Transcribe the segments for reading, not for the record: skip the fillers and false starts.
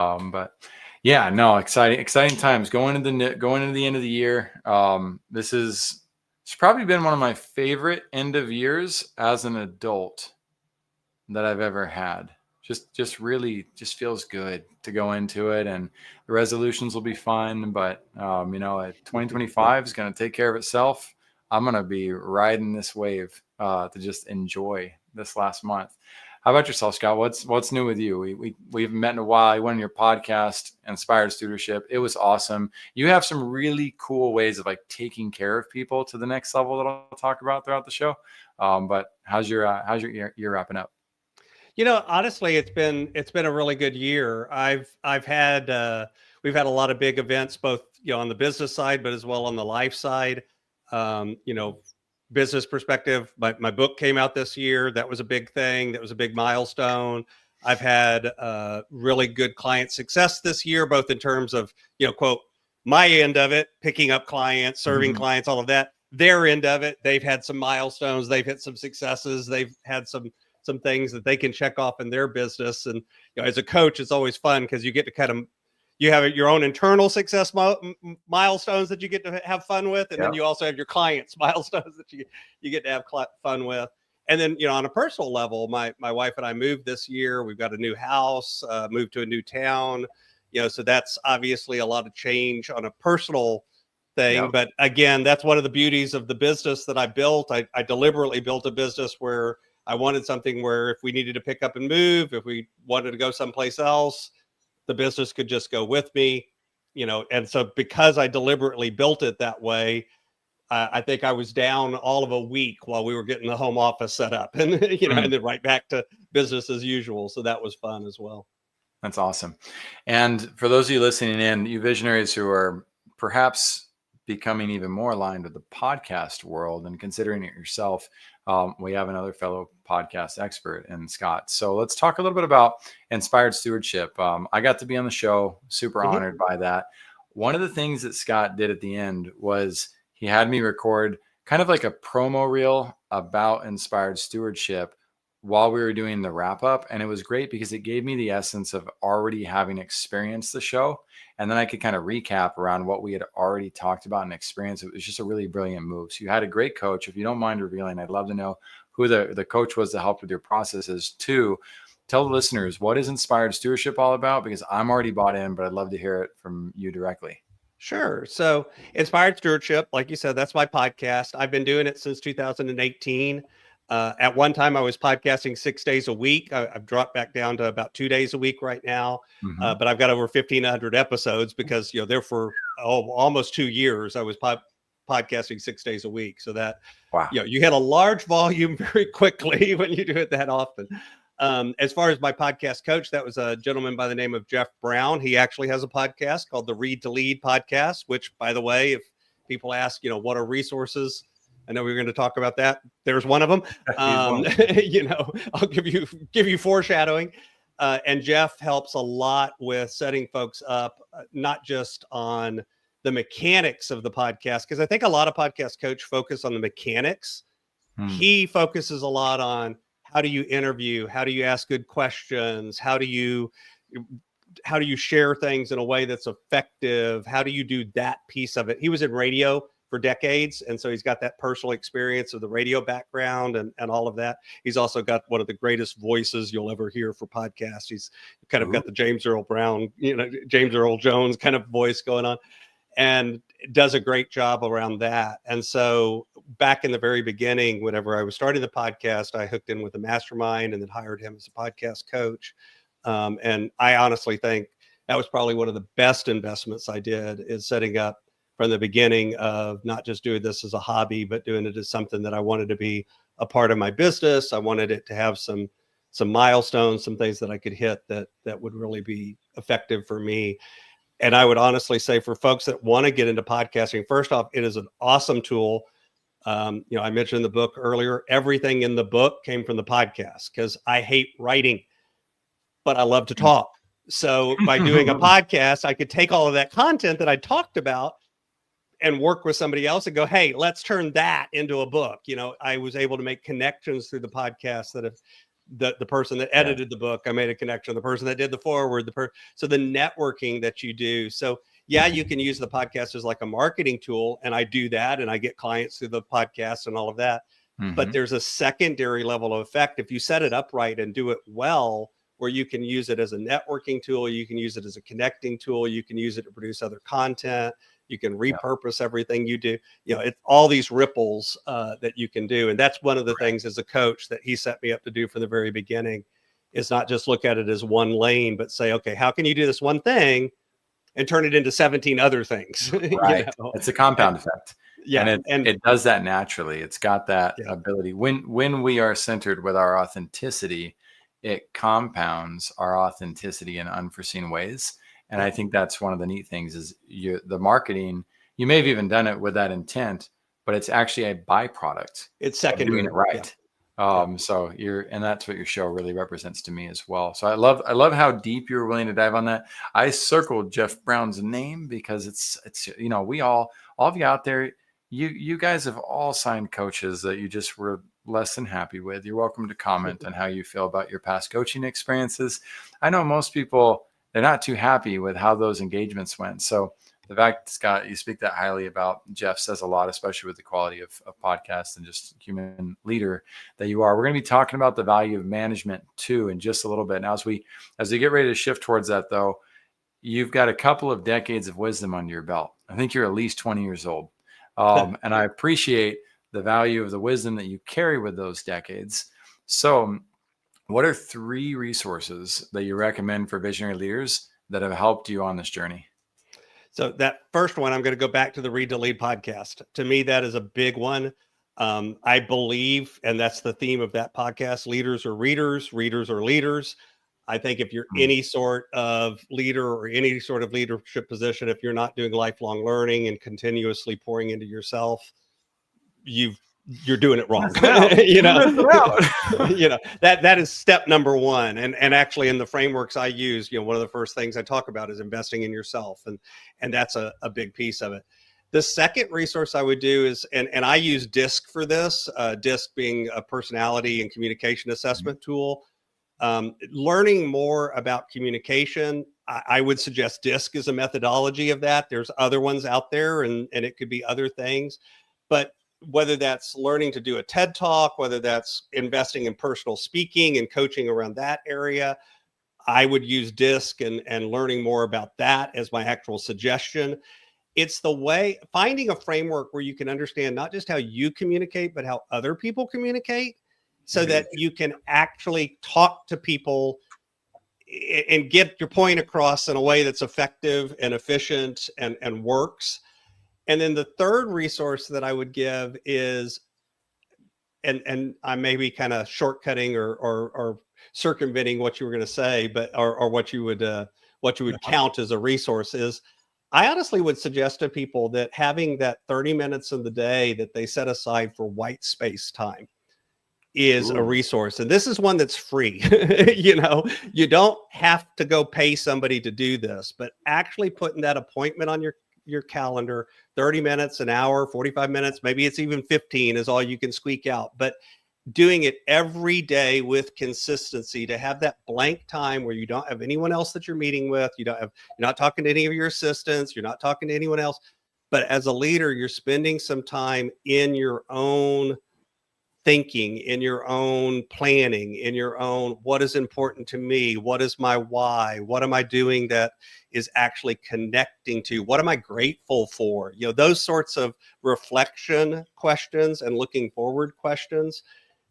But yeah, no, exciting times going into the end of the year. It's probably been one of my favorite end of years as an adult that I've ever had. Just really just feels good to go into it, and the resolutions will be fun. But 2025 is going to take care of itself. I'm going to be riding this wave to just enjoy this last month. How about yourself, Scott? What's new with you? We haven't met in a while. You went on your podcast, Inspired Stewardship. It was awesome. You have some really cool ways of like taking care of people to the next level that I'll talk about throughout the show. But how's your year wrapping up? Honestly, it's been a really good year. I've had we've had a lot of big events, both on the business side, but as well on the life side. Um, you know, Business perspective, my book came out this year. That was a big thing. That was a big milestone. I've had really good client success this year, both in terms of, quote, my end of it, picking up clients, serving clients, all of that. Their end of it, they've had some milestones. They've hit some successes. They've had some things that they can check off in their business. And as a coach, it's always fun because you get to kind of, you have your own internal success milestones that you get to have fun with. And then you also have your clients' milestones that you get to have fun with. And then, on a personal level, my wife and I moved this year. We've got a new house, moved to a new town, so that's obviously a lot of change on a personal thing. Yep. But again, that's one of the beauties of the business that I built. I deliberately built a business where I wanted something where if we needed to pick up and move, if we wanted to go someplace else, the business could just go with me, and so because I deliberately built it that way, I think I was down all of a week while we were getting the home office set up and, and then right back to business as usual. So that was fun as well. That's awesome. And for those of you listening in, you visionaries who are perhaps becoming even more aligned with the podcast world and considering it yourself, we have another fellow podcast expert in Scott. So let's talk a little bit about Inspired Stewardship. I got to be on the show, super honored by that. One of the things that Scott did at the end was he had me record kind of like a promo reel about Inspired Stewardship while we were doing the wrap up. And it was great because it gave me the essence of already having experienced the show. And then I could kind of recap around what we had already talked about and experienced. It was just a really brilliant move. So you had a great coach. If you don't mind revealing, I'd love to know who the coach was that helped with your processes. Two, tell the listeners, what is Inspired Stewardship all about? Because I'm already bought in, but I'd love to hear it from you directly. Sure. So Inspired Stewardship, like you said, that's my podcast. I've been doing it since 2018. At one time, I was podcasting 6 days a week. I've dropped back down to about 2 days a week right now. But I've got over 1,500 episodes because, there for almost 2 years, I was podcasting 6 days a week. So that, you hit a large volume very quickly when you do it that often. As far as my podcast coach, that was a gentleman by the name of Jeff Brown. He actually has a podcast called the Read to Lead podcast, which, by the way, if people ask, what are resources? I know we were going to talk about that. There's one of them. I'll give you foreshadowing. And Jeff helps a lot with setting folks up, not just on the mechanics of the podcast, because I think a lot of podcast coach focus on the mechanics. He focuses a lot on how do you interview, how do you ask good questions, how do you share things in a way that's effective, how do you do that piece of it. He was in radio for decades. And so he's got that personal experience of the radio background and all of that. He's also got one of the greatest voices you'll ever hear for podcasts. He's kind of got the James Earl Brown, James Earl Jones kind of voice going on, and does a great job around that. And so back in the very beginning, whenever I was starting the podcast, I hooked in with a mastermind and then hired him as a podcast coach. And I honestly think that was probably one of the best investments I did, is setting up from the beginning of not just doing this as a hobby, but doing it as something that I wanted to be a part of my business. I wanted it to have some milestones, some things that I could hit that would really be effective for me. And I would honestly say for folks that want to get into podcasting, first off, it is an awesome tool. I mentioned in the book earlier, everything in the book came from the podcast because I hate writing, but I love to talk. So by doing a podcast, I could take all of that content that I talked about and work with somebody else and go, hey, let's turn that into a book. I was able to make connections through the podcast that have the person that edited the book, I made a connection. The person that did the forward, so the networking that you do. So yeah, you can use the podcast as like a marketing tool, and I do that, and I get clients through the podcast and all of that. But there's a secondary level of effect if you set it up right and do it well, where you can use it as a networking tool, you can use it as a connecting tool, you can use it to produce other content, you can repurpose everything you do. You know, it's all these ripples that you can do. And that's one of the things as a coach that he set me up to do from the very beginning, is not just look at it as one lane, but say, okay, how can you do this one thing and turn it into 17 other things? Right. You know? It's a compound effect. Yeah. And it does that naturally. It's got that ability. When we are centered with our authenticity, it compounds our authenticity in unforeseen ways. And I think that's one of the neat things is the marketing, you may have even done it with that intent, but it's actually a byproduct. It's secondary. Doing it right. So and that's what your show really represents to me as well. So I love how deep you're willing to dive on that. I circled Jeff Brown's name because it's, you know, we all of you out there, you guys have all signed coaches that you just were less than happy with. You're welcome to comment on how you feel about your past coaching experiences. I know most people, they're not too happy with how those engagements went. So the fact, Scott, you speak that highly about Jeff says a lot, especially with the quality of podcasts and just human leader that you are. We're going to be talking about the value of management too in just a little bit. Now, as we get ready to shift towards that, though, you've got a couple of decades of wisdom under your belt. I think you're at least 20 years old. And I appreciate the value of the wisdom that you carry with those decades. So what are 3 resources that you recommend for visionary leaders that have helped you on this journey? So that first one, I'm going to go back to the Read to Lead podcast. To me, that is a big one. I believe, and that's the theme of that podcast, leaders are readers, readers are leaders. I think if you're any sort of leader or any sort of leadership position, if you're not doing lifelong learning and continuously pouring into yourself, you're doing it wrong. You know, that is step number one. And actually in the frameworks I use, you know, one of the first things I talk about is investing in yourself. And that's a big piece of it. The second resource I would do is, and I use DISC for this, DISC being a personality and communication assessment tool. Learning more about communication, I would suggest DISC is a methodology of that. There's other ones out there and it could be other things, but whether that's learning to do a TED Talk, whether that's investing in personal speaking and coaching around that area, I would use DISC and learning more about that as my actual suggestion. It's the way, finding a framework where you can understand not just how you communicate, but how other people communicate, so that you can actually talk to people and get your point across in a way that's effective and efficient and works. And then the third resource that I would give is, and I may be kind of shortcutting or circumventing what you were going to say, but or what you would count as a resource is, I honestly would suggest to people that having that 30 minutes in the day that they set aside for white space time is a resource. And this is one that's free. You know, you don't have to go pay somebody to do this, but actually putting that appointment on your calendar, 30 minutes, an hour, 45 minutes, maybe it's even 15 is all you can squeak out, but doing it every day with consistency, to have that blank time where you don't have anyone else that you're meeting with, you're not talking to any of your assistants, you're not talking to anyone else, but as a leader, you're spending some time in your own thinking, in your own planning, in your own, what is important to me? What is my why? What am I doing that is actually connecting to? What am I grateful for? You know, those sorts of reflection questions and looking forward questions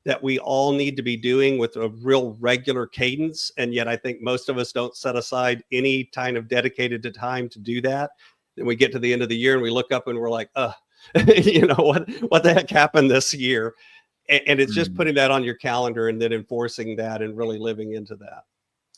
that we all need to be doing with a real regular cadence. And yet I think most of us don't set aside any kind of dedicated time to do that. Then we get to the end of the year and we look up and we're like, you know, what the heck happened this year? And it's just putting that on your calendar and then enforcing that and really living into that.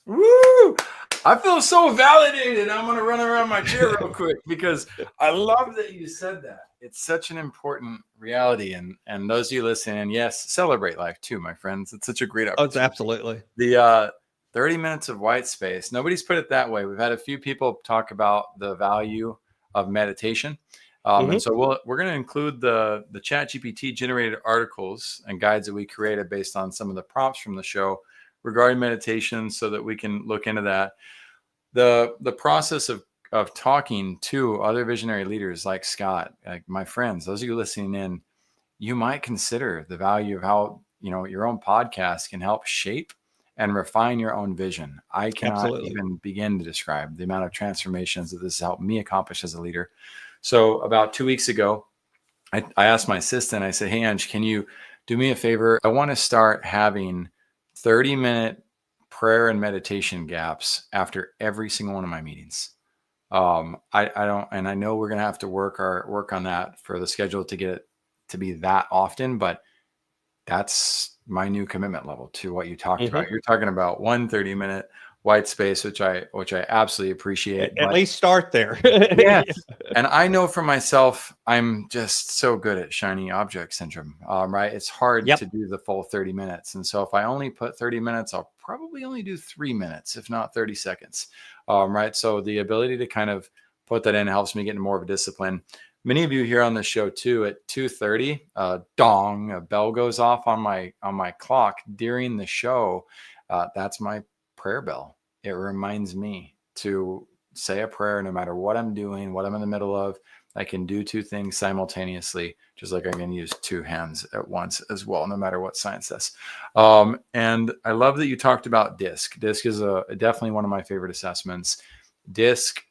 Woo! I feel so validated. I'm going to run around my chair real quick because I love that you said that. It's such an important reality. And those of you listening, yes, celebrate life too, my friends. It's such a great opportunity. Oh, it's absolutely. The 30 minutes of white space. Nobody's put it that way. We've had a few people talk about the value of meditation. And so we're going to include the ChatGPT generated articles and guides that we created based on some of the prompts from the show regarding meditation so that we can look into that. The process of talking to other visionary leaders like Scott, like my friends, those of you listening in, you might consider the value of how, your own podcast can help shape and refine your own vision. I cannot Absolutely. even begin to describe the amount of transformations that this has helped me accomplish as a leader. So about 2 weeks ago, I asked my assistant, I said, hey, Ange, can you do me a favor? I want to start having 30-minute prayer and meditation gaps after every single one of my meetings. I don't, and I know we're going to have to work on that for the schedule to get it to be that often, but that's my new commitment level to what you talked about. You're talking about 1 30-minute white space, which I absolutely appreciate. At But least start there. yes, and I know for myself, I'm just so good at shiny object syndrome. Right? It's hard to Yep. do the full 30 minutes, and so if I only put 30 minutes, I'll probably only do 3 minutes, if not 30 seconds. Right? So the ability to kind of put that in helps me get into more of a discipline. Many of you here on the show too, at 2:30, dong, a bell goes off on my clock during the show. That's my prayer bell. It reminds me to say a prayer no matter what I'm doing, what I'm in the middle of. I can do two things simultaneously, just like I can use two hands at once as well, no matter what science says. And I love that you talked about DISC. DISC is definitely one of my favorite assessments. DISC,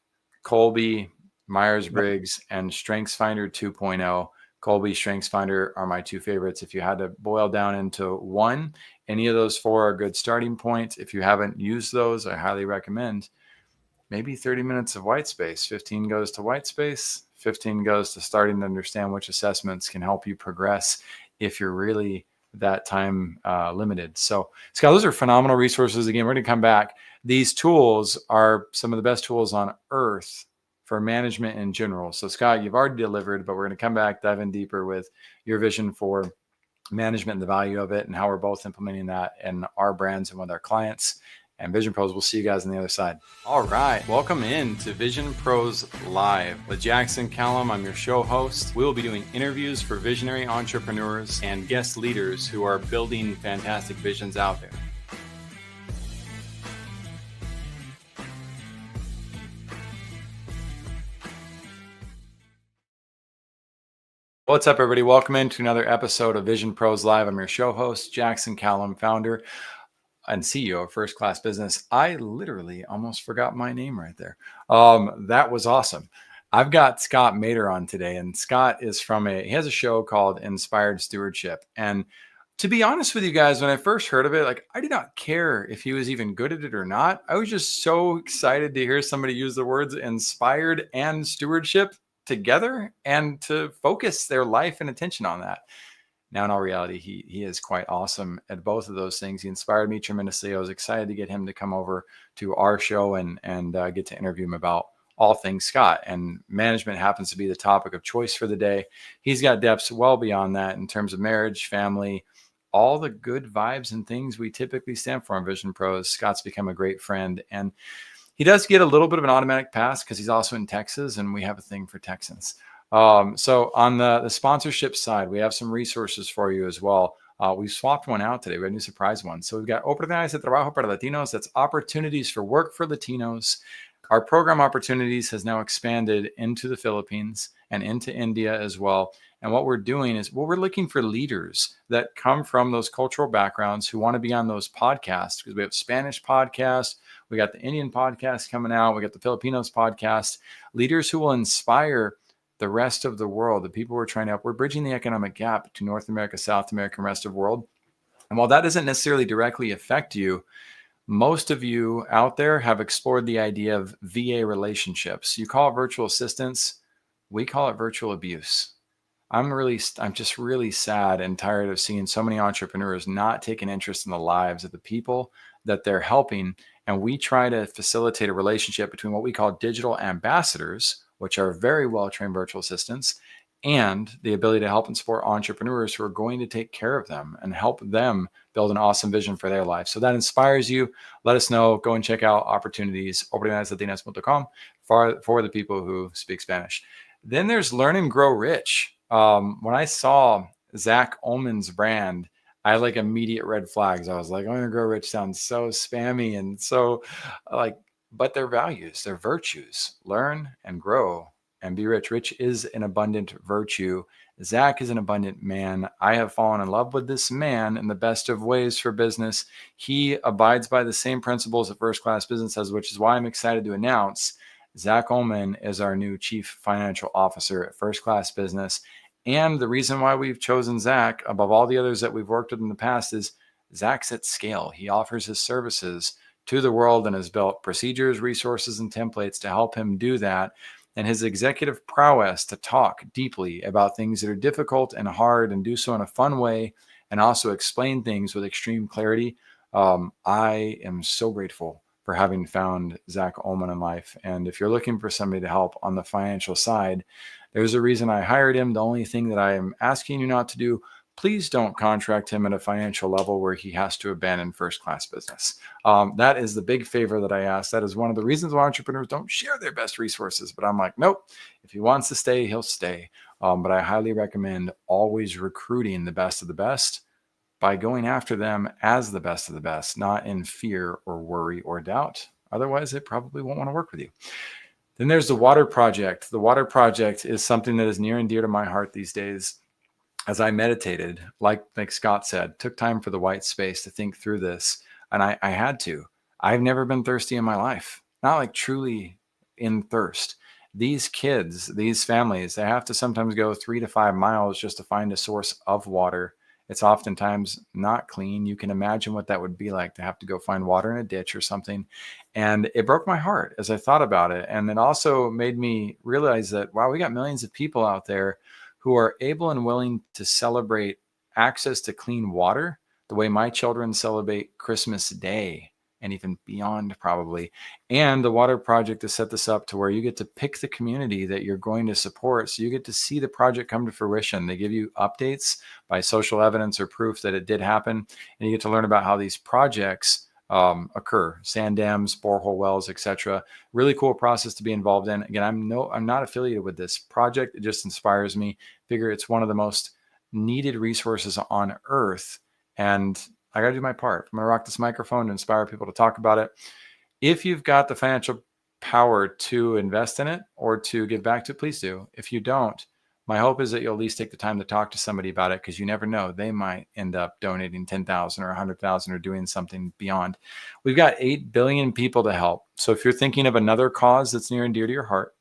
Colby, Myers-Briggs, and StrengthsFinder 2.0. Colby, StrengthsFinder are my two favorites. If you had to boil down into one, any of those four are a good starting point. If you haven't used those, I highly recommend maybe 30 minutes of white space. 15 goes to white space. 15 goes to starting to understand which assessments can help you progress if you're really that time limited. So, Scott, those are phenomenal resources. Again, we're going to come back. These tools are some of the best tools on earth for management in general. So, Scott, you've already delivered, but we're going to come back, dive in deeper with your vision for management and the value of it and how we're both implementing that in our brands and with our clients and Vision Pros. We'll see you guys on the other side. All right. Welcome in to Vision Pros Live with Jackson Calame. I'm your show host. We will be doing interviews for visionary entrepreneurs and guest leaders who are building fantastic visions out there. What's up, everybody? Welcome into another episode of Vision Pros Live. I'm your show host, Jackson Calame, founder and CEO of First Class Business. I literally almost forgot my name right there. That was awesome. I've got Scott Maderer on today, and Scott is he has a show called Inspired Stewardship. And to be honest with you guys, when I first heard of it, I did not care if he was even good at it or not. I was just so excited to hear somebody use the words inspired and stewardship together and to focus their life and attention on that. Now, in all reality, he is quite awesome at both of those things. He inspired me tremendously. I was excited to get him to come over to our show and get to interview him about all things Scott. And management happens to be the topic of choice for the day. He's got depths well beyond that in terms of marriage, family, all the good vibes and things we typically stand for in Vision Pros. Scott's become a great friend. And he does get a little bit of an automatic pass because he's also in Texas, and we have a thing for Texans. So on the sponsorship side, we have some resources for you as well. We swapped one out today. We have a new surprise one. So we've got Oportunidades de Trabajo para Latinos. That's opportunities for work for Latinos. Our program opportunities has now expanded into the Philippines and into India as well. And what we're doing is, we're looking for leaders that come from those cultural backgrounds who want to be on those podcasts, because we have Spanish podcasts, we got the Indian podcast coming out, we got the Filipinos podcast, leaders who will inspire the rest of the world, the people we're trying to help. We're bridging the economic gap between North America, South America, and rest of the world. And while that doesn't necessarily directly affect you, most of you out there have explored the idea of VA relationships. You call it virtual assistants. We call it virtual abuse. I'm just really sad and tired of seeing so many entrepreneurs not take an interest in the lives of the people that they're helping. And we try to facilitate a relationship between what we call digital ambassadors, which are very well-trained virtual assistants, and the ability to help and support entrepreneurs who are going to take care of them and help them build an awesome vision for their life. So that inspires you. Let us know. Go and check out opportunities, oportunidadeslatinas.com, for the people who speak Spanish. Then there's Learn and Grow Rich. When I saw Zach Ullman's brand, I had like immediate red flags. I was like, I'm gonna grow rich sounds so spammy and so like, but they're values, they're virtues. Learn and grow and be rich. Rich is an abundant virtue. Zach is an abundant man. I have fallen in love with this man in the best of ways for business. He abides by the same principles that First Class Business has, which is why I'm excited to announce Zach Ullman is our new Chief Financial Officer at First Class Business. And the reason why we've chosen Zach above all the others that we've worked with in the past is Zach's at scale. He offers his services to the world and has built procedures, resources, and templates to help him do that. And his executive prowess to talk deeply about things that are difficult and hard and do so in a fun way and also explain things with extreme clarity. I am so grateful for having found Zach Ullman in life. And if you're looking for somebody to help on the financial side, there's a reason I hired him. The only thing that I am asking you not to do, please don't contract him at a financial level where he has to abandon First Class Business. That is the big favor that I ask. That is one of the reasons why entrepreneurs don't share their best resources. But I'm like, nope, if he wants to stay, he'll stay. But I highly recommend always recruiting the best of the best by going after them as the best of the best, not in fear or worry or doubt. Otherwise, they probably won't want to work with you. Then there's the Water Project. The Water Project is something that is near and dear to my heart these days. As I meditated, like Scott said, took time for the white space to think through this. And I had to. I've never been thirsty in my life, not like truly in thirst. These kids, these families, they have to sometimes go 3 to 5 miles just to find a source of water. It's oftentimes not clean. You can imagine what that would be like to have to go find water in a ditch or something. And it broke my heart as I thought about it. And it also made me realize that, wow, we got millions of people out there who are able and willing to celebrate access to clean water the way my children celebrate Christmas Day and even beyond probably. And the Water Project has set this up to where you get to pick the community that you're going to support. So you get to see the project come to fruition. They give you updates by social evidence or proof that it did happen. And you get to learn about how these projects occur, sand dams, borehole wells, etc. Really cool process to be involved in. Again, I'm not affiliated with this project. It just inspires me. Figure it's one of the most needed resources on earth. And I got to do my part. I'm going to rock this microphone to inspire people to talk about it. If you've got the financial power to invest in it or to give back to it, please do. If you don't, my hope is that you'll at least take the time to talk to somebody about it, because you never know. They might end up donating 10,000 or 100,000 or doing something beyond. We've got 8 billion people to help. So if you're thinking of another cause that's near and dear to your heart,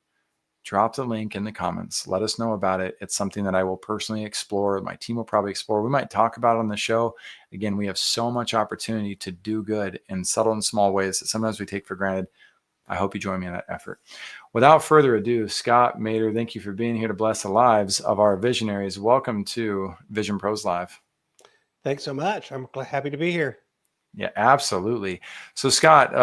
drop the link in the comments. Let us know about it. It's something that I will personally explore. My team will probably explore. We might talk about it on the show. Again, we have so much opportunity to do good in subtle and small ways that sometimes we take for granted. I hope you join me in that effort. Without further ado, Scott Maderer, thank you for being here to bless the lives of our visionaries. Welcome to Vision Pros Live. Thanks so much. I'm happy to be here. Yeah, absolutely. So Scott,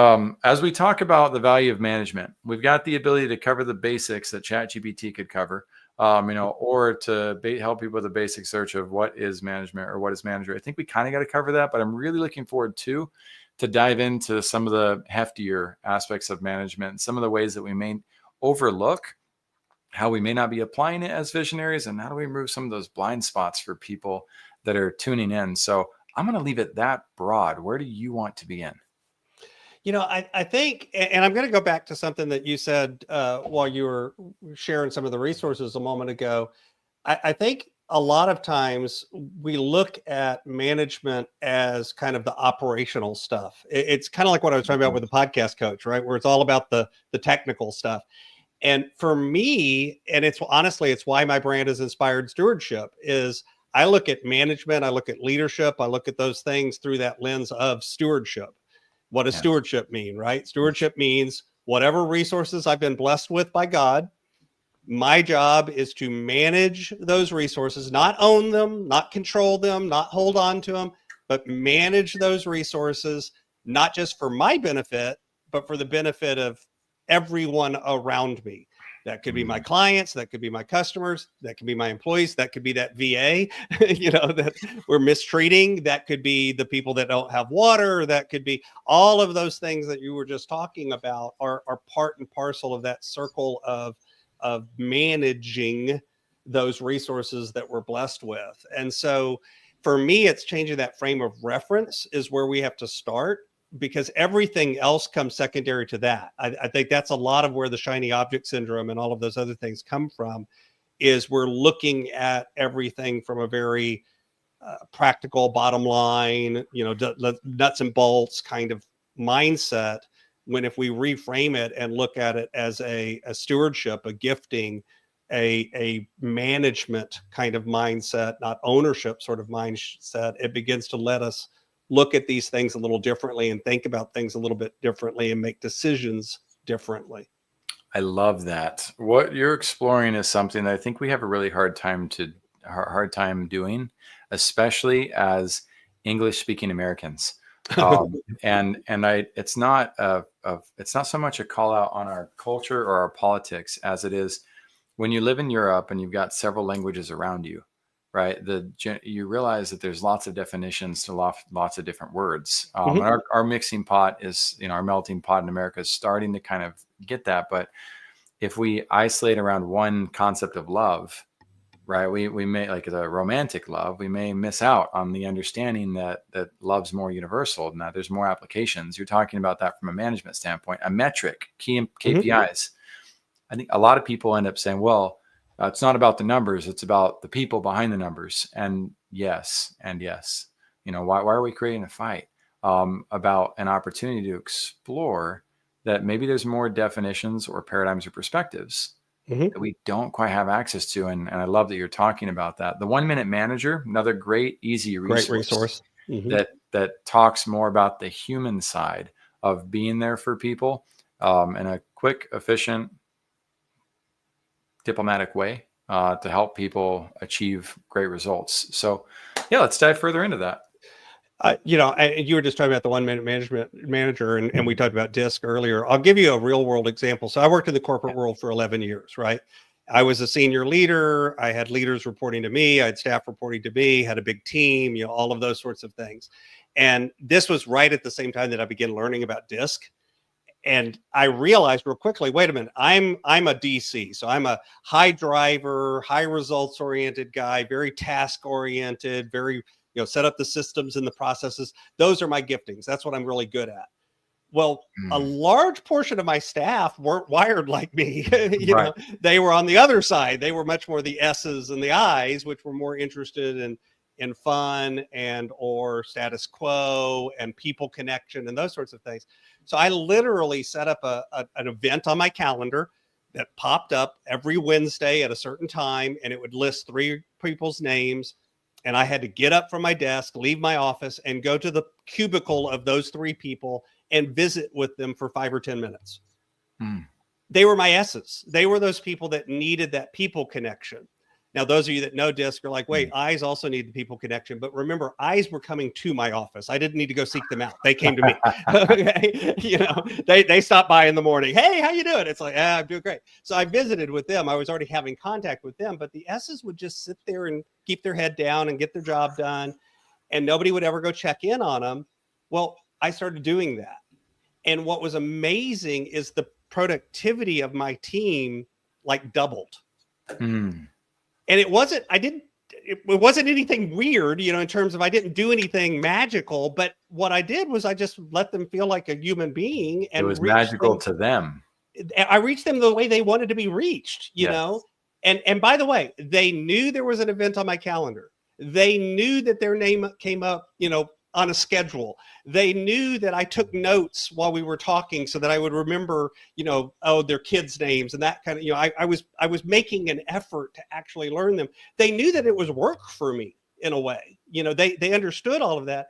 as we talk about the value of management, we've got the ability to cover the basics that ChatGPT could cover, or to help people with a basic search of what is management or what is manager. I think we kind of got to cover that, but I'm really looking forward to dive into some of the heftier aspects of management, some of the ways that we may overlook, how we may not be applying it as visionaries, and how do we remove some of those blind spots for people that are tuning in. So I'm going to leave it that broad. Where do you want to begin? I think, and I'm going to go back to something that you said while you were sharing some of the resources a moment ago. I think a lot of times we look at management as kind of the operational stuff. It's kind of like what I was talking about with the podcast coach, right? Where it's all about the technical stuff. And for me, and it's honestly, it's why my brand is Inspired Stewardship, is I look at management, I look at leadership, I look at those things through that lens of stewardship. What does stewardship mean, right? Stewardship means whatever resources I've been blessed with by God, my job is to manage those resources, not own them, not control them, not hold on to them, but manage those resources, not just for my benefit, but for the benefit of everyone around me. That could be my clients, that could be my customers, that could be my employees, that could be that VA, that we're mistreating, that could be the people that don't have water, that could be all of those things that you were just talking about are part and parcel of that circle of managing those resources that we're blessed with. And so for me, it's changing that frame of reference is where we have to start, because everything else comes secondary to that. I think that's a lot of where the shiny object syndrome and all of those other things come from, is we're looking at everything from a very practical bottom line, nuts and bolts kind of mindset. When if we reframe it and look at it as a stewardship, a gifting, a management kind of mindset, not ownership sort of mindset, it begins to let us look at these things a little differently and think about things a little bit differently and make decisions differently. I love that. What you're exploring is something that I think we have a really hard time doing, especially as English speaking Americans. And it's not so much a call out on our culture or our politics as it is when you live in Europe and you've got several languages around you, right? You realize that there's lots of definitions to lots of different words. And our mixing pot is, our melting pot in America is starting to kind of get that. But if we isolate around one concept of love, right, we may, like the romantic love, we may miss out on the understanding that love's more universal and that there's more applications. You're talking about that from a management standpoint, a metric, key KPIs. I think a lot of people end up saying, well, it's not about the numbers, it's about the people behind the numbers. And yes. Why are we creating a fight about an opportunity to explore that maybe there's more definitions or paradigms or perspectives that we don't quite have access to. And I love that you're talking about that. The 1 Minute Manager, another great, easy resource, that talks more about the human side of being there for people in a quick, efficient, diplomatic way to help people achieve great results. So yeah, let's dive further into that. You were just talking about the 1 Minute Manager, and we talked about DISC earlier. I'll give you a real world example. So I worked in the corporate world for 11 years, right? I was a senior leader. I had leaders reporting to me. I had staff reporting to me, had a big team, all of those sorts of things. And this was right at the same time that I began learning about DISC. And I realized real quickly, wait a minute, I'm a DC. So I'm a high driver, high results oriented guy, very task oriented, very, set up the systems and the processes. Those are my giftings. That's what I'm really good at. Well, a large portion of my staff weren't wired like me. They were on the other side. They were much more the S's and the I's, which were more interested in fun and or status quo and people connection and those sorts of things. So I literally set up an event on my calendar that popped up every Wednesday at a certain time, and it would list 3 people's names. And I had to get up from my desk, leave my office, and go to the cubicle of those 3 people and visit with them for 5 or 10 minutes. They were my S's. They were those people that needed that people connection. Now, those of you that know DISC are like, wait, I's also need the people connection. But remember, I's were coming to my office. I didn't need to go seek them out. They came to me. Okay? They stopped by in the morning. Hey, how you doing? It's like, I'm doing great. So I visited with them. I was already having contact with them. But the S's would just sit there and keep their head down and get their job done. And nobody would ever go check in on them. Well, I started doing that. And what was amazing is the productivity of my team doubled. And it wasn't anything weird, in terms of I didn't do anything magical, but what I did was I just let them feel like a human being. And it was magical to them. I reached them the way they wanted to be reached, you know? And by the way, they knew there was an event on my calendar. They knew that their name came up, on a schedule. They knew that I took notes while we were talking so that I would remember, their kids' names and that kind of, I was making an effort to actually learn them. They knew that it was work for me in a way, they understood all of that.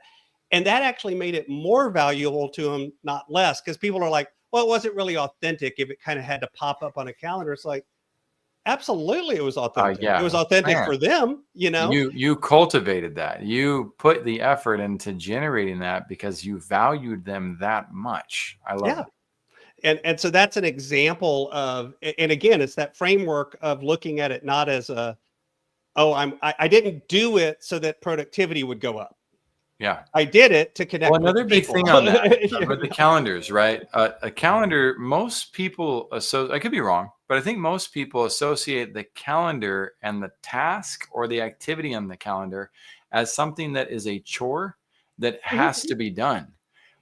And that actually made it more valuable to them, not less, because people are like, well, it wasn't really authentic if it kind of had to pop up on a calendar. It's like, absolutely, it was authentic. It was authentic for them, You cultivated that. You put the effort into generating that because you valued them that much. I love it. And so that's an example of, and again, it's that framework of looking at it not as I didn't do it so that productivity would go up. Yeah, I did it to connect. Well, another big thing on that with the calendars, right? A calendar, most people I could be wrong, but I think most people associate the calendar and the task or the activity on the calendar as something that is a chore that Mhm. has to be done.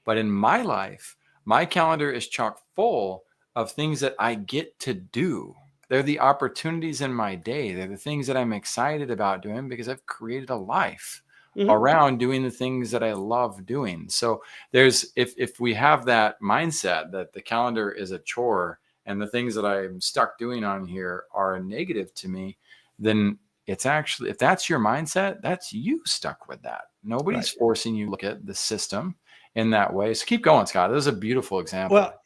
But in my life, my calendar is chock full of things that I get to do. They're the opportunities in my day. They're the things that I'm excited about doing because I've created a life Mhm. around doing the things that I love doing. So there's if we have that mindset that the calendar is a chore and the things that I'm stuck doing on here are a negative to me, then it's actually, if that's your mindset, that's you stuck with that. Nobody's Right. forcing you to look at the system in that way. So keep going, Scott. This is a beautiful example. Well,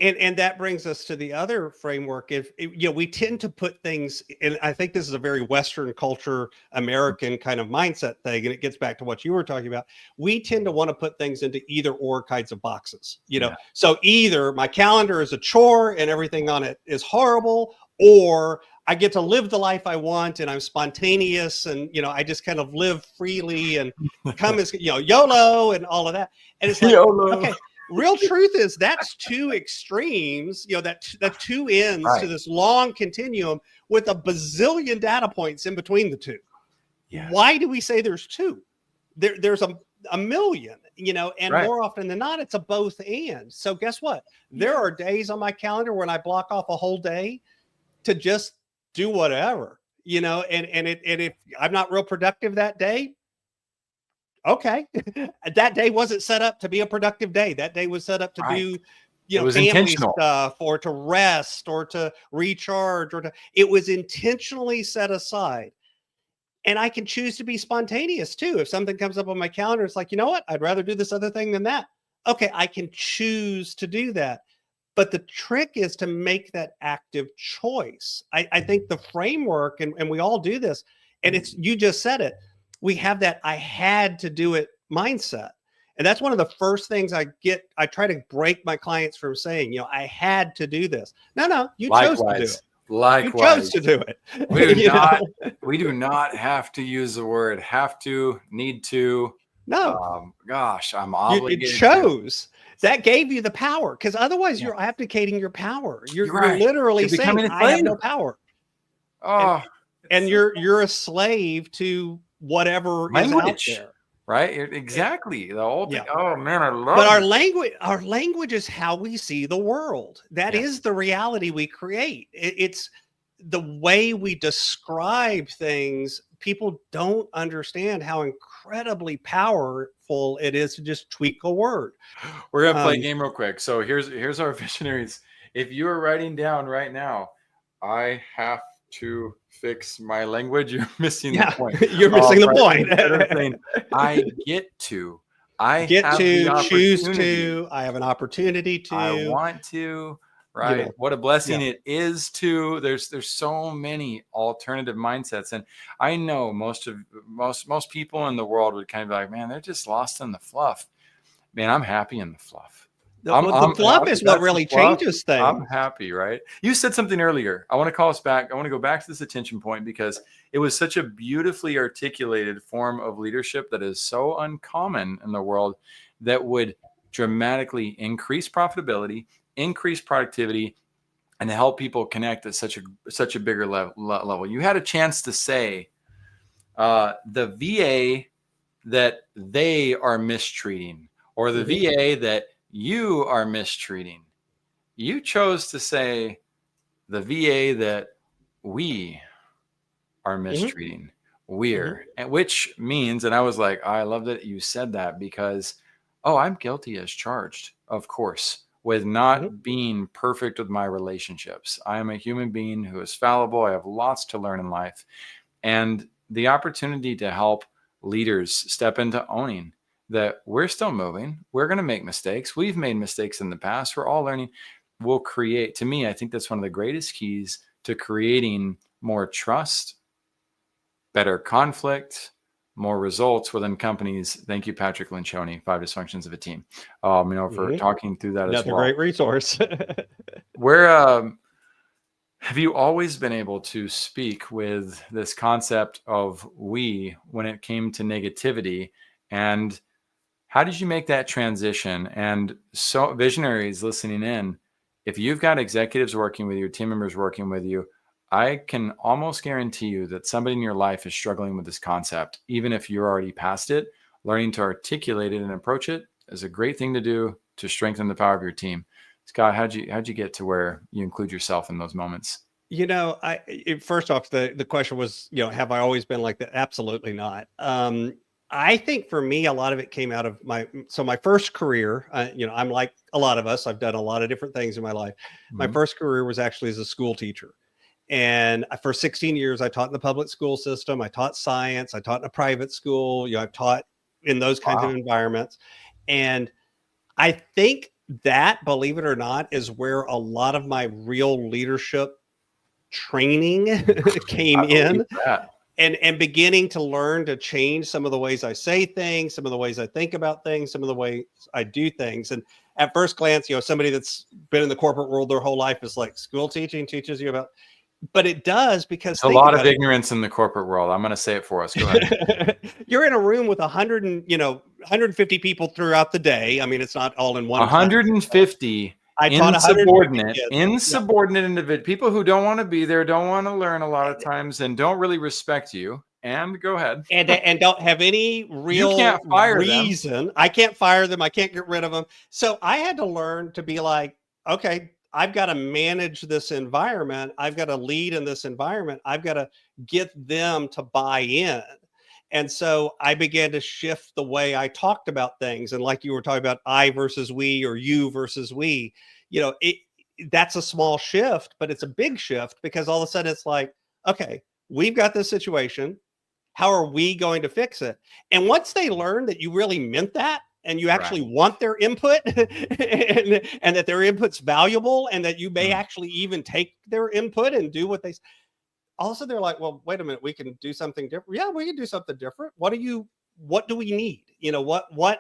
and that brings us to the other framework. We tend to put things, and I think this is a very Western culture, American kind of mindset thing, and it gets back to what you were talking about. We tend to want to put things into either or kinds of boxes. Yeah. So either my calendar is a chore and everything on it is horrible, or I get to live the life I want and I'm spontaneous and I just kind of live freely and come as YOLO and all of that. And it's like, YOLO. okay, real truth is that's two extremes, that two ends to Right. this long continuum with a bazillion data points in between the two. Yes. Why do we say there's two? There's a million, and Right. more often than not, it's a both and. So guess what? There are days on my calendar when I block off a whole day to just do whatever, and if I'm not real productive that day, okay. That day wasn't set up to be a productive day. That day was set up to Right. do, It was family intentional. stuff or to rest or to recharge it was intentionally set aside. And I can choose to be spontaneous too. If something comes up on my calendar, it's like, you know what? I'd rather do this other thing than that. Okay, I can choose to do that. But the trick is to make that active choice. I think the framework, and we all do this, and you just said it, we have that I had to do it mindset. And that's one of the first things I try to break my clients from saying, I had to do this. No, you chose to do it. You chose Likewise. to do it. We do not have to use the word have to, need to. No, Gosh, I'm you obligated to. chose. That gave you the power, because otherwise Yeah. you're abdicating your power. You're right. literally You're saying, becoming a I have slave. no power. Oh, And you're a slave to whatever is out language, there. right? Exactly. The whole thing. Yeah. Oh man, I love But it. our language is how we see the world. That Yes. is the reality we create. It's the way we describe things. People don't understand how incredibly powerful it is to just tweak a word. We're gonna play a game real quick. So here's our visionaries. If you are writing down right now, I have to fix my language, you're missing the point. You're missing the point. Instead of saying I get to, I Get have to, the choose opportunity. to, I have an opportunity I to, want to, right? What a blessing it is to. There's so many alternative mindsets, and I know most people in the world would kind of be like, man, they're just lost in the fluff. Man, I'm happy in the fluff. The fluff is what really changes things. I'm happy, right? You said something earlier. I want to call us back. I want to go back to this attention point because it was such a beautifully articulated form of leadership that is so uncommon in the world that would dramatically increase profitability, increase productivity, and help people connect at such a bigger level. You had a chance to say the VA that they are mistreating, or the VA that you are mistreating. You chose to say the VA that we are mistreating. We're, and which means, and I was like, I love that you said that because, I'm guilty as charged, of course, with not being perfect with my relationships. I am a human being who is fallible. I have lots to learn in life. And the opportunity to help leaders step into owning that we're still moving. We're going to make mistakes. We've made mistakes in the past. We're all learning. We'll create, to me, I think that's one of the greatest keys to creating more trust, better conflict, more results within companies. Thank you, Patrick Lencioni, 5 Dysfunctions of a Team, for talking through that as well. Another great resource. Have you always been able to speak with this concept of we when it came to negativity? And how did you make that transition? And so visionaries listening in, if you've got executives working with you, team members working with you, I can almost guarantee you that somebody in your life is struggling with this concept. Even if you're already past it, learning to articulate it and approach it is a great thing to do to strengthen the power of your team. Scott, how'd you get to where you include yourself in those moments? First off, the question was, have I always been like that? Absolutely not. I think for me, a lot of it came out of my first career. I'm like a lot of us. I've done a lot of different things in my life. My first career was actually as a school teacher. And for 16 years, I taught in the public school system. I taught science. I taught in a private school. I've taught in those kinds of environments. And I think that, believe it or not, is where a lot of my real leadership training came in, and beginning to learn to change some of the ways I say things, some of the ways I think about things, some of the ways I do things. And at first glance, somebody that's been in the corporate world their whole life is like, school teaching teaches you about, but it does, because a lot of ignorance in the corporate world. I'm going to say it for us. Go ahead. You're in a room with 150 people throughout the day. I mean, it's not all in one. 150 I taught insubordinate individual people who don't want to be there, don't want to learn a lot of times, and don't really respect you. And go ahead. And don't have any real reason. I can't fire them. I can't get rid of them. So I had to learn to be like, okay, I've got to manage this environment. I've got to lead in this environment. I've got to get them to buy in. And so I began to shift the way I talked about things. And like you were talking about, I versus we, or you versus we, that's a small shift, but it's a big shift, because all of a sudden it's like, okay, we've got this situation. How are we going to fix it? And once they learn that you really meant that, and you actually want their input, and that their input's valuable, and that you may actually even take their input and do what they, also they're like, well, wait a minute, we can do something different. Yeah, we can do something different. What do we need?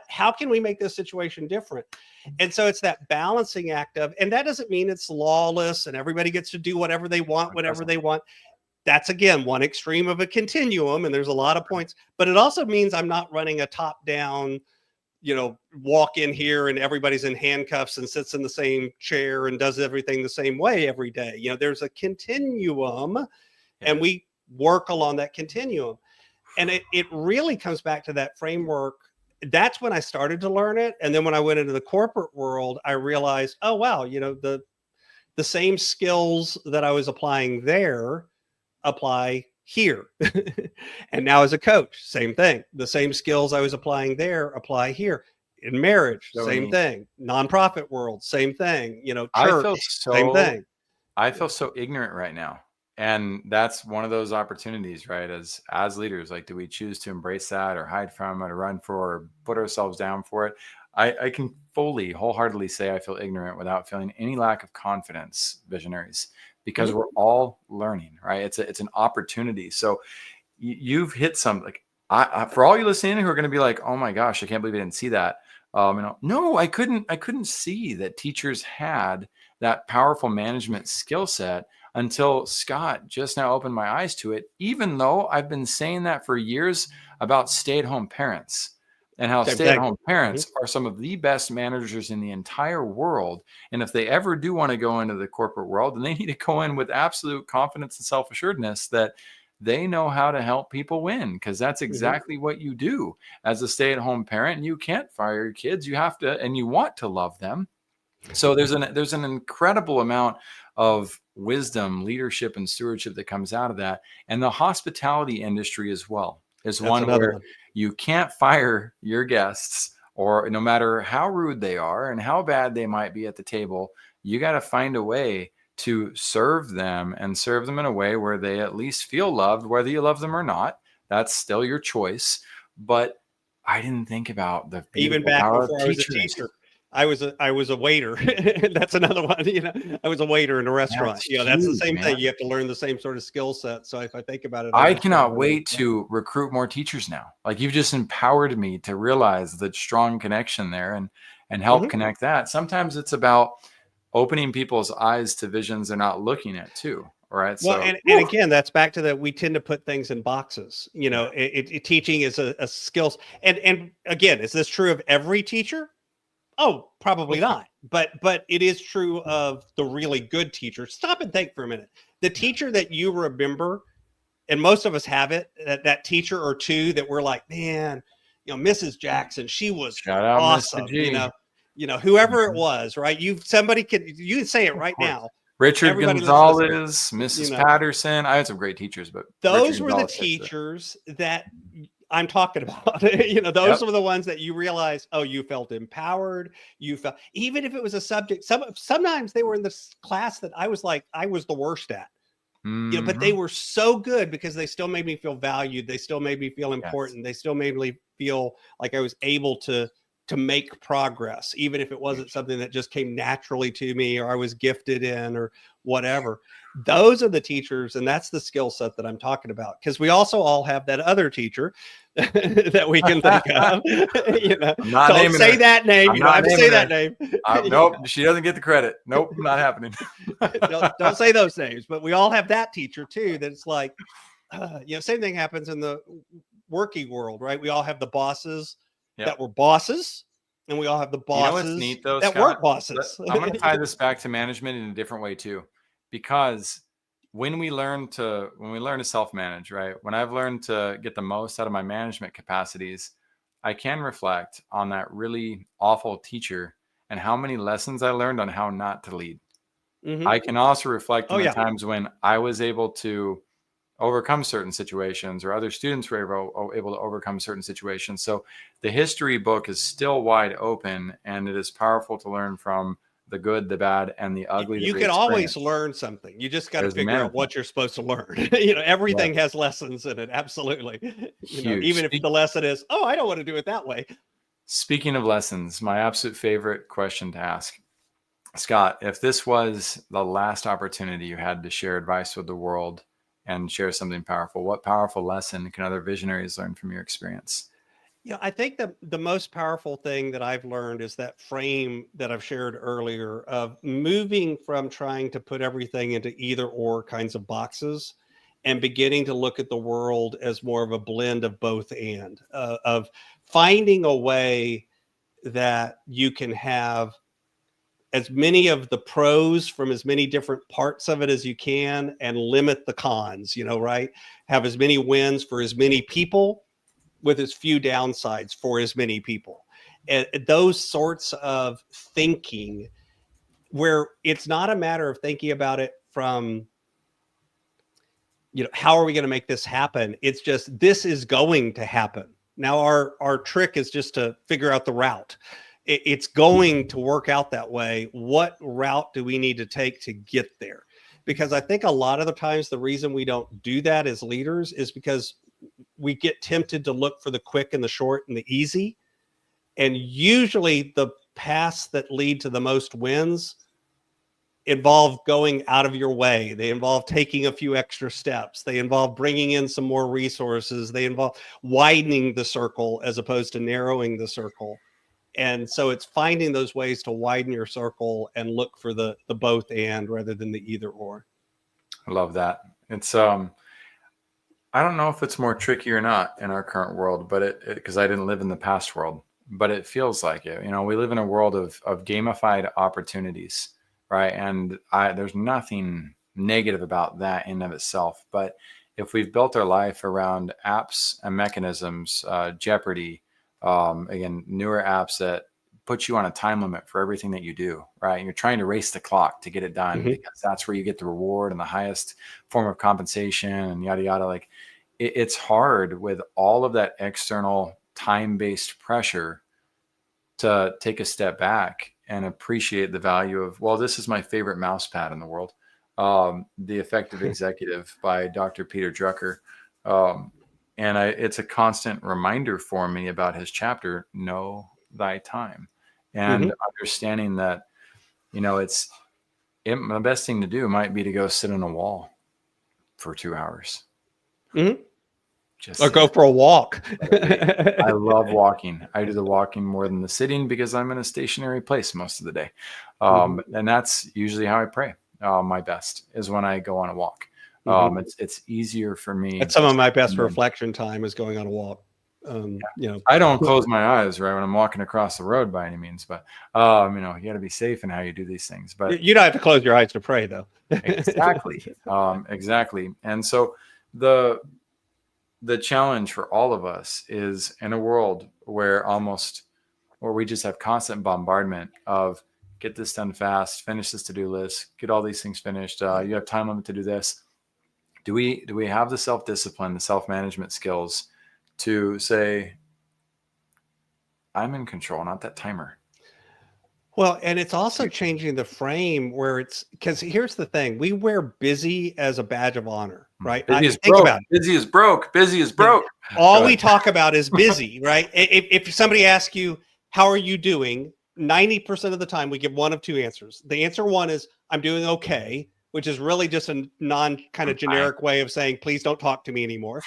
How can we make this situation different? And so it's that balancing act of, and that doesn't mean it's lawless and everybody gets to do whatever they want, whenever they want. That's, again, one extreme of a continuum, and there's a lot of points, but it also means I'm not running a top down, walk in here and everybody's in handcuffs and sits in the same chair and does everything the same way every day. There's a continuum, and we work along that continuum. And it really comes back to that framework. That's when I started to learn it. And then when I went into the corporate world, I realized, oh, wow, the same skills that I was applying there apply here. And now as a coach, same thing. The same skills I was applying there apply here. In marriage, same thing. Nonprofit world, same thing. Church, same thing. I feel so ignorant right now. And that's one of those opportunities, right? As leaders, like, do we choose to embrace that, or hide from it, or run for, or put ourselves down for it? I can wholeheartedly say I feel ignorant without feeling any lack of confidence, visionaries, because we're all learning, right? It's an opportunity. So you've hit some, like, for all you listening who are going to be like, oh my gosh, I can't believe I didn't see that. No, I couldn't see that teachers had that powerful management skill set until Scott just now opened my eyes to it, even though I've been saying that for years about stay-at-home parents, and how stay-at-home parents are some of the best managers in the entire world. And if they ever do want to go into the corporate world, then they need to go in with absolute confidence and self-assuredness that they know how to help people win, because that's exactly what you do as a stay-at-home parent. You can't fire your kids. You have to, and you want to love them. So there's an incredible amount of wisdom, leadership, and stewardship that comes out of that. And the hospitality industry as well is one where you can't fire your guests, or no matter how rude they are and how bad they might be at the table, you got to find a way to serve them, and serve them in a way where they at least feel loved, whether you love them or not. That's still your choice. But I didn't think about the even back before I was a teacher. I was a waiter. That's another one. I was a waiter in a restaurant. That's the same thing. You have to learn the same sort of skill set. So if I think about it, I cannot wait to recruit more teachers now. Like, you've just empowered me to realize the strong connection there, and help connect that. Sometimes it's about opening people's eyes to visions they're not looking at too. Right. Well, and again, that's back to that. We tend to put things in boxes. Teaching is a skills. And again, is this true of every teacher? Oh, probably not. But it is true of the really good teacher. Stop and think for a minute. The teacher that you remember, and most of us have it, that teacher or two that we're like, man, Mrs. Jackson, she was Shout out Mr. awesome. G. Whoever it was, right? You can say it Of right course. now. Richard Everybody listening, Gonzalez, Mrs. Patterson. I had some great teachers, but those Richard were the Gonzalez teachers that I'm talking about. Those were the ones that you realize, oh, you felt empowered. You felt, even if it was a subject, sometimes they were in this class that I was the worst at. But they were so good because they still made me feel valued. They still made me feel important. Yes. They still made me feel like I was able to make progress, even if it wasn't something that just came naturally to me or I was gifted in or whatever. Those are the teachers, and that's the skill set that I'm talking about. Because we also all have that other teacher that we can think of. Don't say that name. You don't have to say that name. Nope, she doesn't get the credit. Nope, not happening. don't say those names. But we all have that teacher too. That's like, same thing happens in the working world, right? We all have the bosses that were bosses, and we all have the bosses neat, though, that Scott? weren't bosses. I'm going to tie this back to management in a different way too, because when we learn to self-manage, right? When I've learned to get the most out of my management capacities, I can reflect on that really awful teacher and how many lessons I learned on how not to lead. I can also reflect on the times when I was able to overcome certain situations, or other students were able to overcome certain situations. So the history book is still wide open, and it is powerful to learn from the good, the bad, and the ugly. You can always learn something. You just got to figure out what you're supposed to learn. Everything has lessons in it. Absolutely. Even if the lesson is, oh, I don't want to do it that way. Speaking of lessons, my absolute favorite question to ask, Scott, if this was the last opportunity you had to share advice with the world and share something powerful, what powerful lesson can other visionaries learn from your experience? I think the most powerful thing that I've learned is that frame that I've shared earlier of moving from trying to put everything into either or kinds of boxes and beginning to look at the world as more of a blend of both and of finding a way that you can have as many of the pros from as many different parts of it as you can and limit the cons, right? Have as many wins for as many people with as few downsides for as many people. And those sorts of thinking, where it's not a matter of thinking about it from, how are we going to make this happen? It's just, this is going to happen. Now our trick is just to figure out the route. It's going to work out that way. What route do we need to take to get there? Because I think a lot of the times the reason we don't do that as leaders is because we get tempted to look for the quick and the short and the easy. And usually the paths that lead to the most wins involve going out of your way. They involve taking a few extra steps. They involve bringing in some more resources. They involve widening the circle as opposed to narrowing the circle. And so it's finding those ways to widen your circle and look for the both and rather than the either or. I love that. It's I don't know if it's more tricky or not in our current world, but because I didn't live in the past world, but it feels like it. We live in a world of gamified opportunities, right? And there's nothing negative about that in and of itself. But if we've built our life around apps and mechanisms, Jeopardy, again, newer apps that put you on a time limit for everything that you do, right? You're trying to race the clock to get it done because that's where you get the reward and the highest form of compensation and yada, yada. Like it's hard with all of that external time-based pressure to take a step back and appreciate the value of, well, this is my favorite mouse pad in the world. The Effective Executive by Dr. Peter Drucker. And it's a constant reminder for me about his chapter, Know Thy Time, and understanding that, the best thing to do might be to go sit on a wall for 2 hours. Or go for a walk. I love walking. I do the walking more than the sitting because I'm in a stationary place most of the day. And that's usually how I pray. My best is when I go on a walk. It's easier for me. That's some of my best reflection time is going on a walk. I don't close my eyes right when I'm walking across the road by any means, but you got to be safe in how you do these things. But you don't have to close your eyes to pray, though. exactly, exactly. And so the challenge for all of us is in a world where we just have constant bombardment of get this done fast, finish this to-do list, get all these things finished. You have time limit to do this. Do we have the self-discipline, the self-management skills to say, I'm in control, not that timer? Well, and it's also changing the frame where it's because here's the thing: we wear busy as a badge of honor, right? Busy is Think broke. about it. Busy is broke. Busy is broke. All we talk about is busy, right? If somebody asks you, how are you doing? 90% of the time we give one of two answers. The answer one is, I'm doing okay, which is really just a non kind of generic way of saying, please don't talk to me anymore.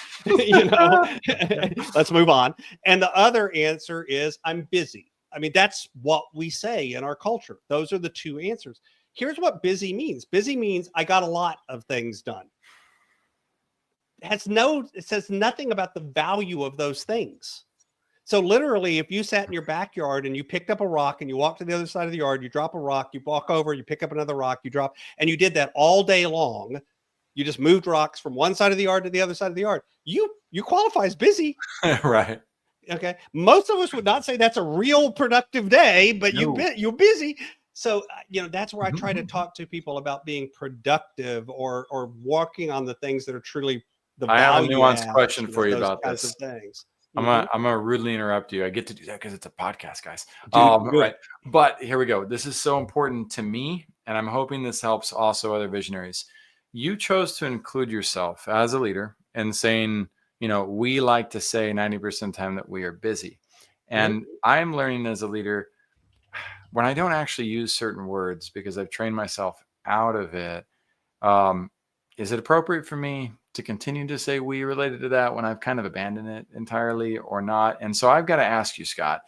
Let's move on. And the other answer is, I'm busy. I mean, that's what we say in our culture. Those are the two answers. Here's what busy means. Busy means I got a lot of things done. It says nothing about the value of those things. So literally, if you sat in your backyard and you picked up a rock and you walked to the other side of the yard, you drop a rock, you walk over, you pick up another rock, you drop, and you did that all day long. You just moved rocks from one side of the yard to the other side of the yard. You qualify as busy. Right. Okay. Most of us would not say that's a real productive day, but No. you're busy. So, that's where I try to talk to people about being productive or working on the things that are truly the value. I have a nuanced adds, question for you about kinds this. of things. I'm gonna rudely interrupt you. I get to do that because it's a podcast, guys. Dude, right. But here we go. This is so important to me, and I'm hoping this helps also other visionaries. You chose to include yourself as a leader and saying, we like to say 90% of the time that we are busy. And I'm learning as a leader, when I don't actually use certain words because I've trained myself out of it, is it appropriate for me to continue to say we related to that when I've kind of abandoned it entirely or not? And so I've got to ask you, Scott,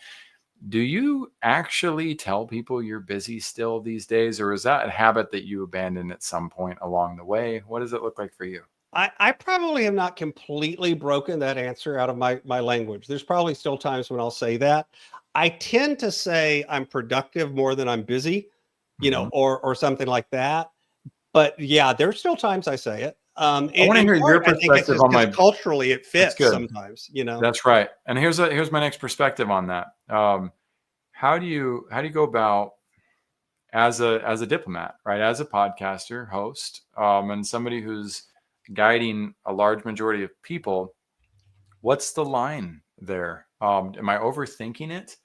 do you actually tell people you're busy still these days, or is that a habit that you abandoned at some point along the way? What does it look like for you? I probably have not completely broken that answer out of my language. There's probably still times when I'll say that. I tend to say I'm productive more than I'm busy, or something like that. But yeah, there's still times I say it. I want to hear your perspective on my culturally it fits sometimes, That's right. And here's my next perspective on that. How do you go about as a diplomat, right? As a podcaster, host, and somebody who's guiding a large majority of people, what's the line there? Am I overthinking it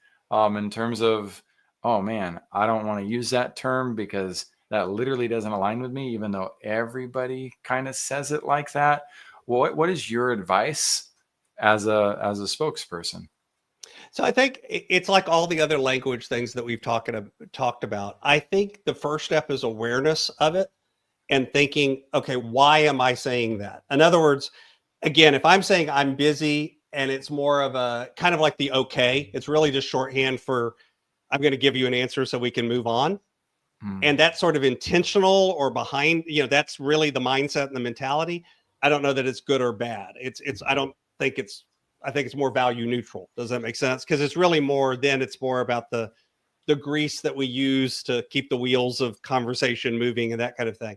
in terms of, oh man, I don't want to use that term because that literally doesn't align with me, even though everybody kind of says it like that? What is your advice as a spokesperson? So I think it's like all the other language things that we've talked about. I think the first step is awareness of it and thinking, okay, why am I saying that? In other words, again, if I'm saying I'm busy and it's more of a kind of like the okay, it's really just shorthand for I'm going to give you an answer so we can move on. And that's sort of intentional or behind, that's really the mindset and the mentality. I don't know that it's good or bad. I think it's more value neutral. Does that make sense? Because it's really it's more about the grease that we use to keep the wheels of conversation moving and that kind of thing.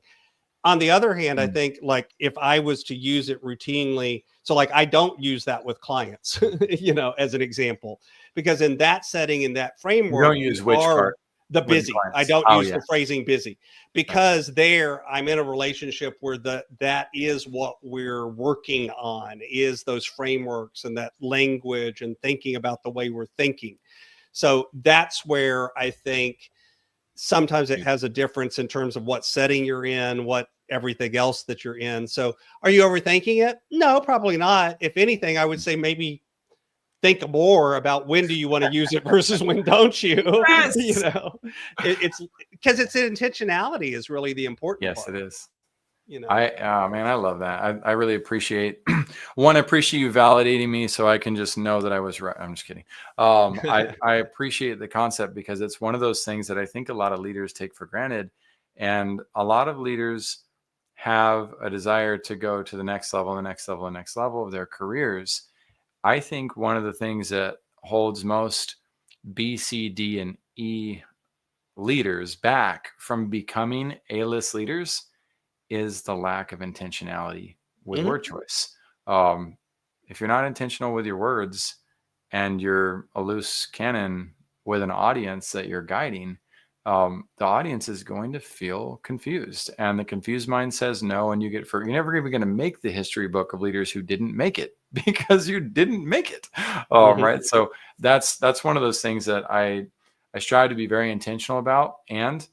On the other hand, I think like if I was to use it routinely, so like I don't use that with clients, as an example, because in that setting, in that framework, you don't use which part? The busy. I don't use the phrasing busy because there I'm in a relationship where that is what we're working on, is those frameworks and that language and thinking about the way we're thinking. So that's where I think sometimes it has a difference in terms of what setting you're in, what everything else that you're in. So are you overthinking it? No, probably not. If anything, I would say maybe think more about when do you want to use it versus when don't you? Yes! It's because it's intentionality is really the important part. Yes, it is. I love that. I really appreciate I appreciate you validating me so I can just know that I was right. I'm just kidding. I appreciate the concept because it's one of those things that I think a lot of leaders take for granted. And a lot of leaders have a desire to go to the next level of their careers. I think one of the things that holds most B, C, D, and E leaders back from becoming A-list leaders is the lack of intentionality with Mhm. word choice. Um, if you're not intentional with your words and you're a loose cannon with an audience that you're guiding, the audience is going to feel confused, and the confused mind says no. And you're never even going to make the history book of leaders who didn't make it because you didn't make it. Mhm. Right. So that's one of those things that I strive to be very intentional about. And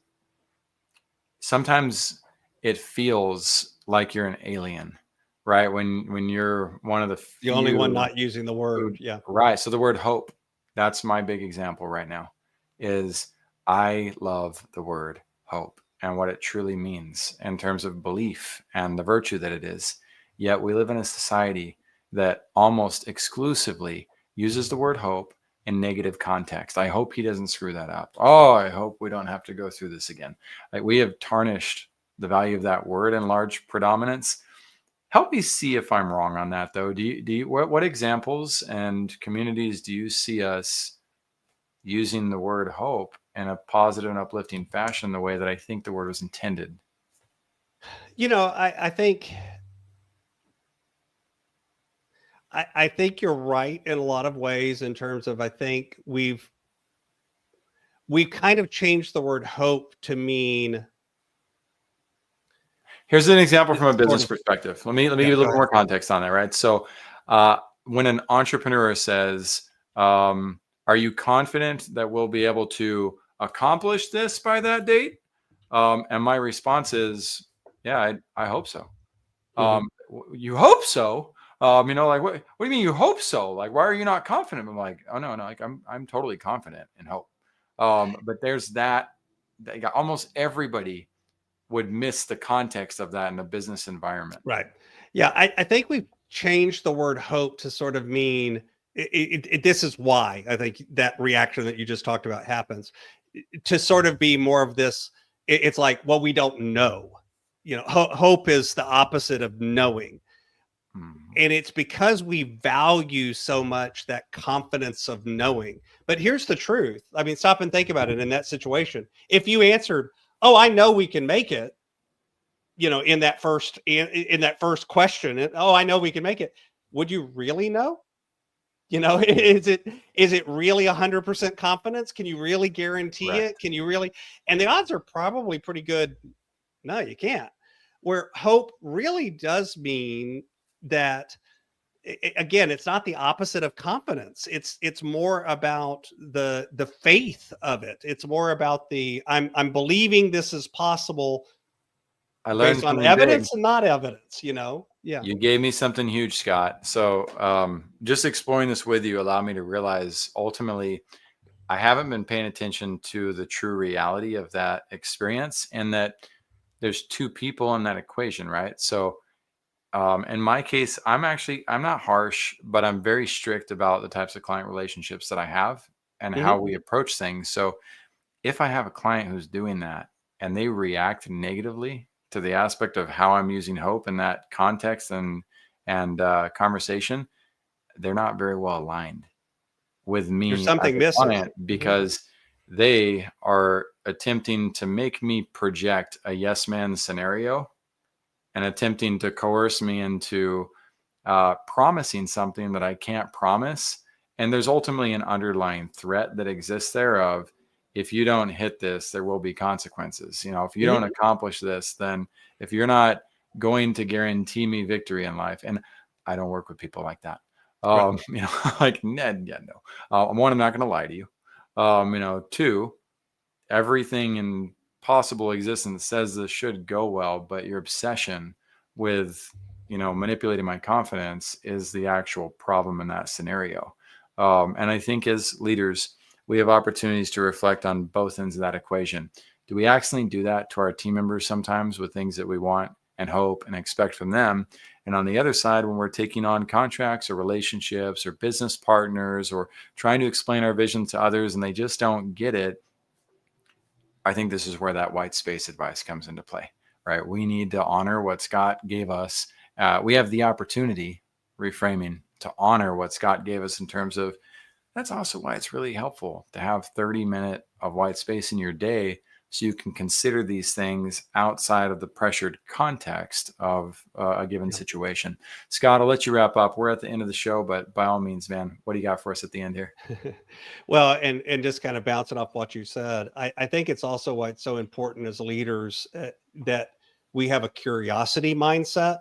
sometimes it feels like you're an alien, right? When you're one of the The only one few not using the who, word. Yeah. right. So the word hope, that's my big example right now, is I love the word hope and what it truly means in terms of belief and the virtue that it is. Yet we live in a society that almost exclusively uses the word hope in negative context. I hope he doesn't screw that up. Oh, I hope we don't have to go through this again. Like, we have tarnished the value of that word in large predominance. Help me see if I'm wrong on that, though. What examples and communities do you see us using the word hope in a positive and uplifting fashion, the way that I think the word was intended? I think I think you're right in a lot of ways in terms of I think we've kind of changed the word hope to mean Here's an example from a it's sort business of perspective. Let me yeah, give you a go little ahead. more context on that, right? So, when an entrepreneur says, "Are you confident that we'll be able to accomplish this by that date?" And my response is, "Yeah, I hope so." Mhm. You hope so? Like, what do you mean you hope so? Like, why are you not confident? I'm like, oh, no, like, I'm totally confident in hope. But there's that almost everybody would miss the context of that in a business environment. Right. Yeah, I think we've changed the word hope to sort of mean this is why I think that reaction that you just talked about happens to sort of be more of this. It's like, well, we don't know. Hope is the opposite of knowing. Mhm. And it's because we value so much that confidence of knowing. But here's the truth. I mean, stop and think about it in that situation. If you answered, "Oh, I know we can make it," in that first question, "Oh, I know we can make it." Would you really know? Is it really 100% confidence? Can you really guarantee it? Correct. Can you really? And the odds are probably pretty good. No, you can't. Where hope really does mean that again, it's not the opposite of confidence. It's more about the faith of it. It's more about the I'm believing this is possible I based learned on something big. evidence and not evidence. Yeah. You gave me something huge, Scott. So, just exploring this with you allowed me to realize ultimately I haven't been paying attention to the true reality of that experience, and that there's two people in that equation, right? So, in my case, I'm not harsh, but I'm very strict about the types of client relationships that I have and Hmm. how we approach things. So if I have a client who's doing that and they react negatively to the aspect of how I'm using hope in that context and conversation, they're not very well aligned with There's me as something a missing. client, Hmm. because they are attempting to make me project a yes man scenario and attempting to coerce me into promising something that I can't promise. And there's ultimately an underlying threat that exists there of, if you don't hit this, there will be consequences. If you don't Hmm. accomplish this, then if you're not going to guarantee me victory in life, and I don't work with people like that. Right. Like Ned, yeah, no. One, I'm not going to lie to you. Two, everything in possible existence says this should go well, but your obsession with manipulating my confidence is the actual problem in that scenario. And I think as leaders, we have opportunities to reflect on both ends of that equation. Do we accidentally do that to our team members sometimes with things that we want and hope and expect from them? And on the other side, when we're taking on contracts or relationships or business partners or trying to explain our vision to others and they just don't get it, I think this is where that white space advice comes into play, right? We need to honor what Scott gave us. We have the opportunity, reframing, to honor what Scott gave us in terms of, that's also why it's really helpful to have 30 minutes of white space in your day so you can consider these things outside of the pressured context of a given situation. Scott, I'll let you wrap up. We're at the end of the show, but by all means, man, what do you got for us at the end here? Well, and just kind of bouncing off what you said, I think it's also why it's so important as leaders that we have a curiosity mindset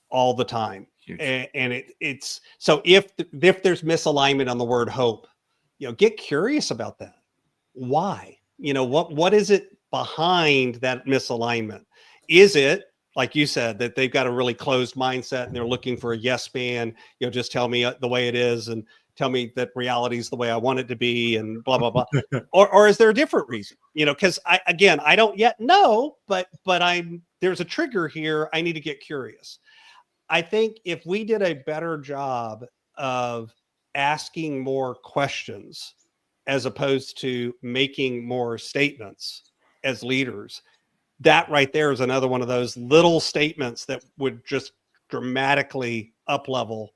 all the time. Huge. And it's so if there's misalignment on the word hope, get curious about that. Why? What is it behind that misalignment? Is it, like you said, that they've got a really closed mindset and they're looking for a yes man, just tell me the way it is and tell me that reality is the way I want it to be and blah, blah, blah. or is there a different reason? Because I don't yet know, but there's a trigger here. I need to get curious. I think if we did a better job of asking more questions as opposed to making more statements as leaders, that right there is another one of those little statements that would just dramatically up-level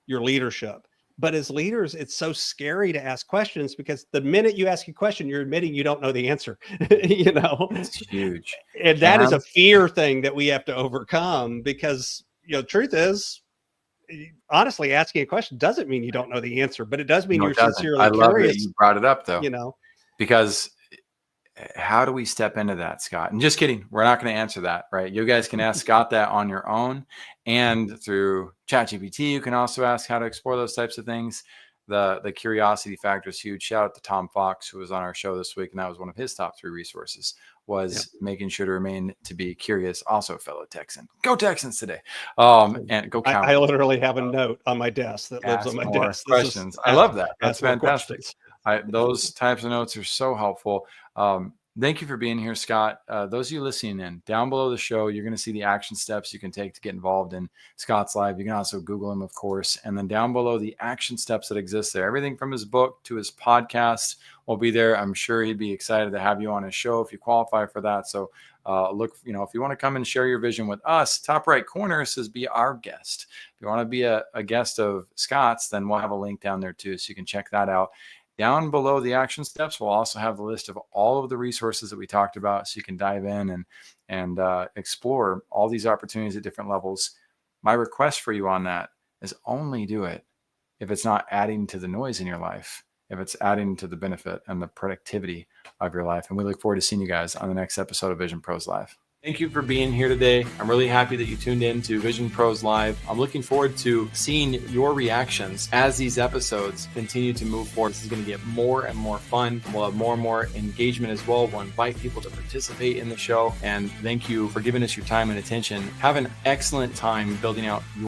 your leadership. But as leaders, it's so scary to ask questions because the minute you ask a question, you're admitting you don't know the answer. It's huge. And that is a fear thing that we have to overcome because the truth is, honestly, asking a question doesn't mean you don't know the answer, but it does mean you're sincerely curious. I love that you brought it up, though. Because how do we step into that, Scott? And just kidding, we're not going to answer that, right? You guys can ask Scott that on your own, and through ChatGPT, you can also ask how to explore those types of things. The curiosity factor is huge. Shout out to Tom Fox, who was on our show this week, and that was one of his top 3 resources. Was making sure to remain to be curious. Also, fellow Texan, go Texans today, and go Cowboys. I literally have a note on my desk that lives on my desk. Questions. I love that. That's fantastic. Those types of notes are so helpful. Thank you for being here, Scott. Those of you listening in, down below the show, you're going to see the action steps you can take to get involved in Scott's live. You can also Google him, of course. And then down below, the action steps that exist there. Everything from his book to his podcast will be there. I'm sure he'd be excited to have you on his show if you qualify for that. So look, if you want to come and share your vision with us, top right corner says be our guest. If you want to be a guest of Scott's, then we'll have a link down there too. So you can check that out. Down below the action steps, we'll also have the list of all of the resources that we talked about, so you can dive in and explore all these opportunities at different levels. My request for you on that is only do it if it's not adding to the noise in your life, if it's adding to the benefit and the productivity of your life. And we look forward to seeing you guys on the next episode of Vision Pros Live. Thank you for being here today. I'm really happy that you tuned in to Vision Pros Live. I'm looking forward to seeing your reactions as these episodes continue to move forward. This is going to get more and more fun. We'll have more and more engagement as well. We'll invite people to participate in the show. And thank you for giving us your time and attention. Have an excellent time building out your